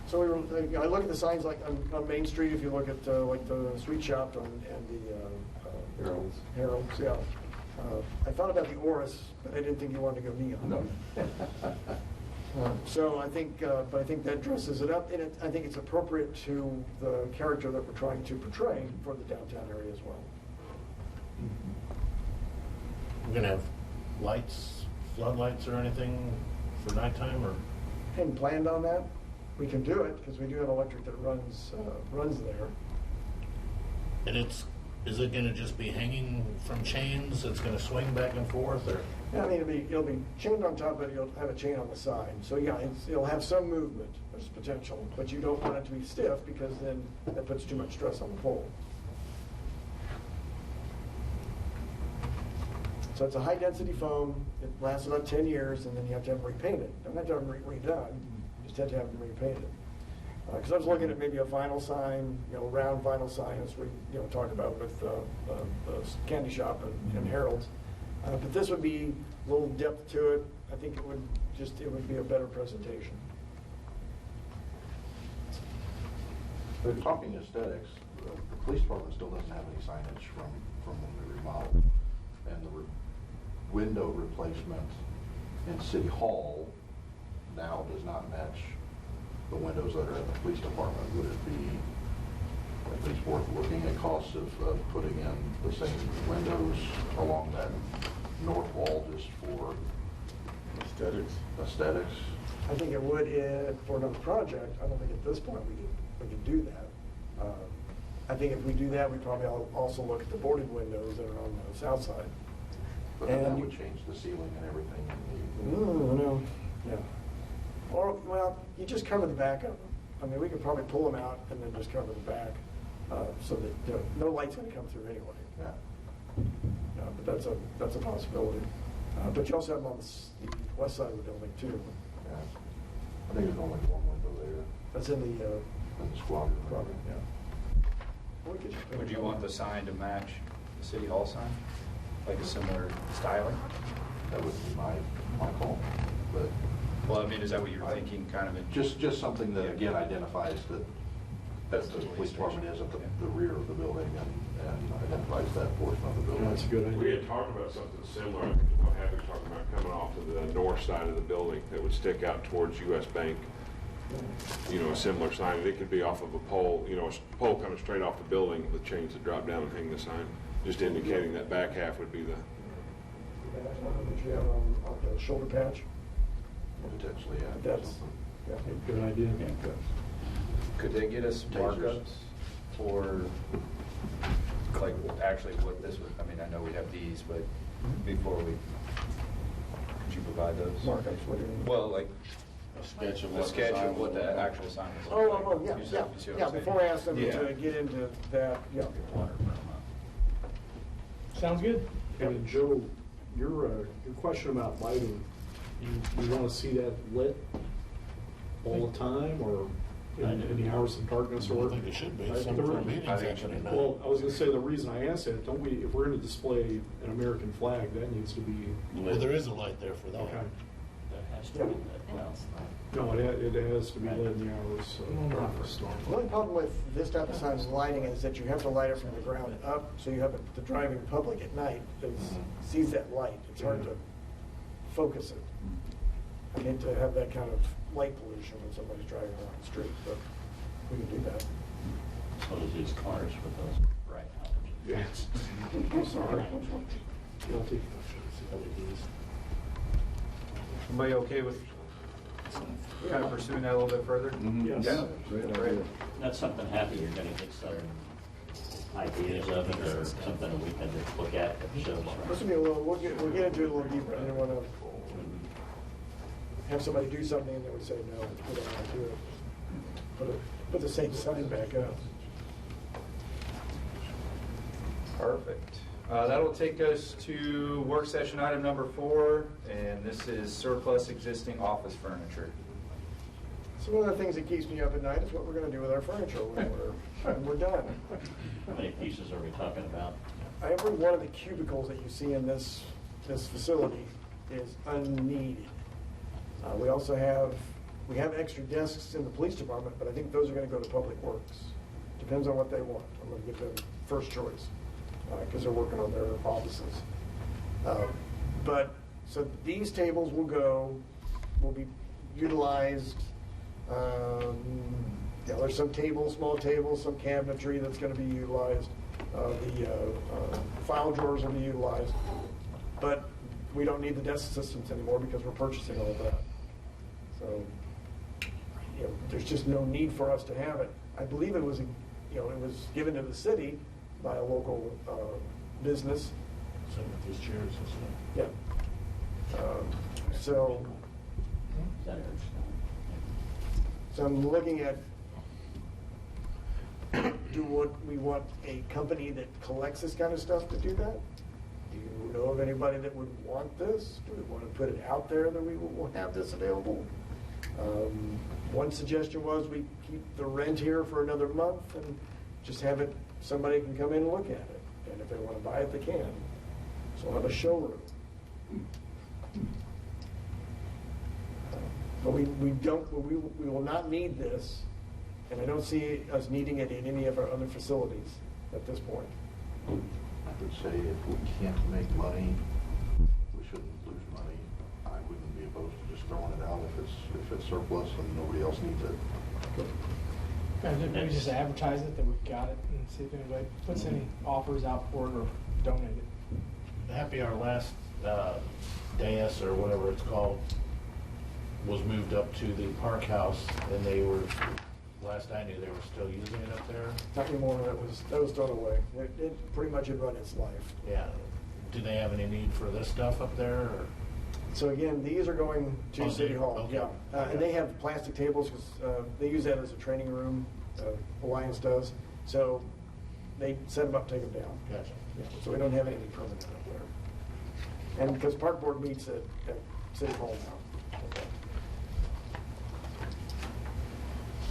So I look at the signs like on Main Street, if you look at like the Sweet Shop and the Heralds, yeah. I thought about the Oris, but I didn't think you wanted to go neon. No. So I think, but I think that dresses it up, and I think it's appropriate to the character that we're trying to portray for the downtown area as well. We're gonna have lights, floodlights or anything for nighttime, or? Hadn't planned on that. We can do it because we do have electric that runs there. And is it gonna just be hanging from chains? It's gonna swing back and forth, or? Yeah, I mean, it'll be chained on top, but you'll have a chain on the side. So yeah, it'll have some movement. There's potential, but you don't want it to be stiff because then that puts too much stress on the pole. So it's a high-density foam. It lasts about 10 years, and then you have to have them repainted. Don't have to have them redone. You just have to have them repainted. Because I was looking at maybe a vinyl sign, round vinyl sign, as we talked about with the candy shop and Harold's. But this would be a little depth to it. I think it would be a better presentation. But talking aesthetics, the police department still doesn't have any signage from when we remodeled. And the window replacement in City Hall now does not match the windows that are in the police department. Would it be at least worth looking at costs of putting in the same windows along that north wall just for aesthetics? I think it would, for another project. I don't think at this point we can do that. I think if we do that, we probably also look at the boarded windows that are on the south side. But then that would change the ceiling and everything. No, yeah. Or, well, you just cover the back of them. I mean, we could probably pull them out and then just cover the back, so that no light's gonna come through anyway. Yeah. But that's a possibility. But you also have them on the west side of the building too. Yeah. I think there's only one window there. That's in the squadron. yeah. We could just put Would it you on. want the sign to match the city hall sign? Like a similar styling? That would be my call, but. Well, I mean, is that what you're thinking, kind of? Just something that, again, identifies that the police department is at the rear of the building and identifies that portion of the building. That's a good We idea. had talked about something similar, I think is what Happy's talking about, coming off of the north side of the building that would stick out towards US Bank. You know, a similar sign. It could be off of a pole, you know, a pole coming straight off the building with chains that drop down and hang the sign, just indicating that back half would be the. That you have on the shoulder patch. Potentially, yeah. That's, yeah. Good idea. Could they get us Tasers. markups for, like, actually what this would, I mean, I know we have these, but before we, could you provide those? Markups, what do you mean? Well, like, A sketch of a sketch of what the actual sign is. Oh, yeah, yeah. Before I ask them Yeah. to get into that, yeah. Sounds good. And Joe, your question about lighting, you want to see that lit all the time, or in the hours of darkness, I or? think it should be. I- Some the of our re- meetings happen at night. Well, I was going to say, the reason I asked that, don't we, if we're going to display an American flag, that needs to be Well, lit. there is a light there for that. Okay. That has to be lit. Well, No, it has to be lit in the hours of darkness. The only problem with this type of sign lighting is that you have to light it from the ground up, so you have the driving public at night that sees that light. It's hard to focus it. I hate to have that kind of light pollution when somebody's driving around the street, but we can do that. So does these cars with those bright halogens. Yes. I'm sorry. Guilty. Everybody okay with kind of pursuing that a little bit further? Yes. Yeah. Great. That's something happy you're gonna get some ideas of it, or something that we can just look at that shows. This will be a little, we'll get into it a little deeper. I didn't want to have somebody do something and then we say, no, we don't want to do it. Put the same sign back up. Perfect. That'll take us to work session item number 4, and this is surplus existing office furniture. So one of the things that keeps me up at night is what we're going to do with our furniture when we're done. How many pieces are we talking about? Every one of the cubicles that you see in this facility is unneeded. We also have extra desks in the police department, but I think those are going to go to Public Works. Depends on what they want. I'm going to give them first choice because they're working on their offices. So these tables will be utilized. There's some tables, small tables, some cabinetry that's going to be utilized. The file drawers will be utilized, but we don't need the desk systems anymore because we're purchasing all of that. So, there's just no need for us to have it. I believe it was given to the city by a local business. Same with these chairs and stuff. Yeah. So I'm looking at, do we want a company that collects this kind of stuff to do that? Do you know of anybody that would want this? Do we want to put it out there that we will have this available? One suggestion was we keep the rent here for another month and just have it, somebody can come in and look at it. And if they want to buy it, they can. So we'll have a showroom. But we will not need this, and I don't see us needing it in any of our other facilities at this point. I would say if we can't make money, we shouldn't lose money. I wouldn't be opposed to just throwing it out if it's surplus and nobody else needs it. Maybe just advertise it that we've got it and see if anybody puts any offers out for it or donate it. Happy our last dais or whatever it's called was moved up to the park house, and they were, last I knew, they were still using it up there. Not anymore, that was thrown away. It pretty much had run its life. Yeah. Do they have any need for this stuff up there, or? So again, these are going to Oh, City they- Hall, okay. yeah. And they have plastic tables, because they use that as a training room, Alliance does. So they set them up, take them down. Gotcha. Yeah, so we don't have anything permanent up there. And because Park Board meets at City Hall now. Okay.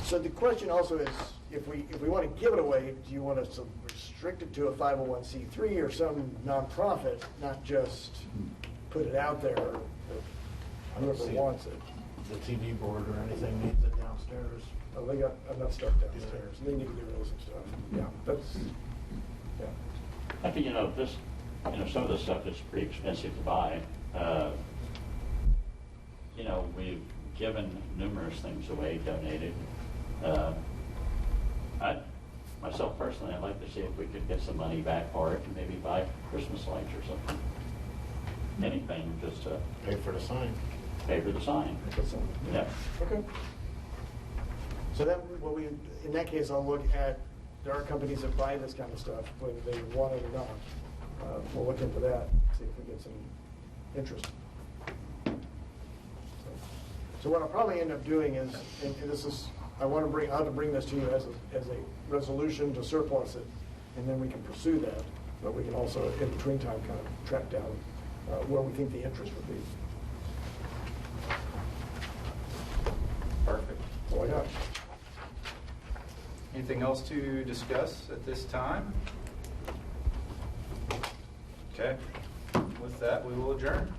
So the question also is, if we want to give it away, do you want us to restrict it to a 501c3 or some nonprofit, not just put it out there, or whoever See, wants it? The TV board or anything needs it downstairs? Oh, they got enough stuff downstairs. They need to get rid of some stuff. Yeah, that's, yeah. I think, this, some of this stuff is pretty expensive to buy. We've given numerous things away, donated. Myself personally, I'd like to see if we could get some money back for it and maybe buy Christmas lights or something. Anything, just to Pay for the sign. pay for the sign. Yep. Okay. So then, in that case, I'll look at, there are companies that buy this kind of stuff, whether they want it or not. We'll look into that, see if we get some interest. So what I'll probably end up doing is, and this is, I'll bring this to you as a resolution to surplus it, and then we can pursue that. But we can also, in between time, kind of track down where we think the interest would be. Perfect. That's all I got. Anything else to discuss at this time? Okay. With that, we will adjourn.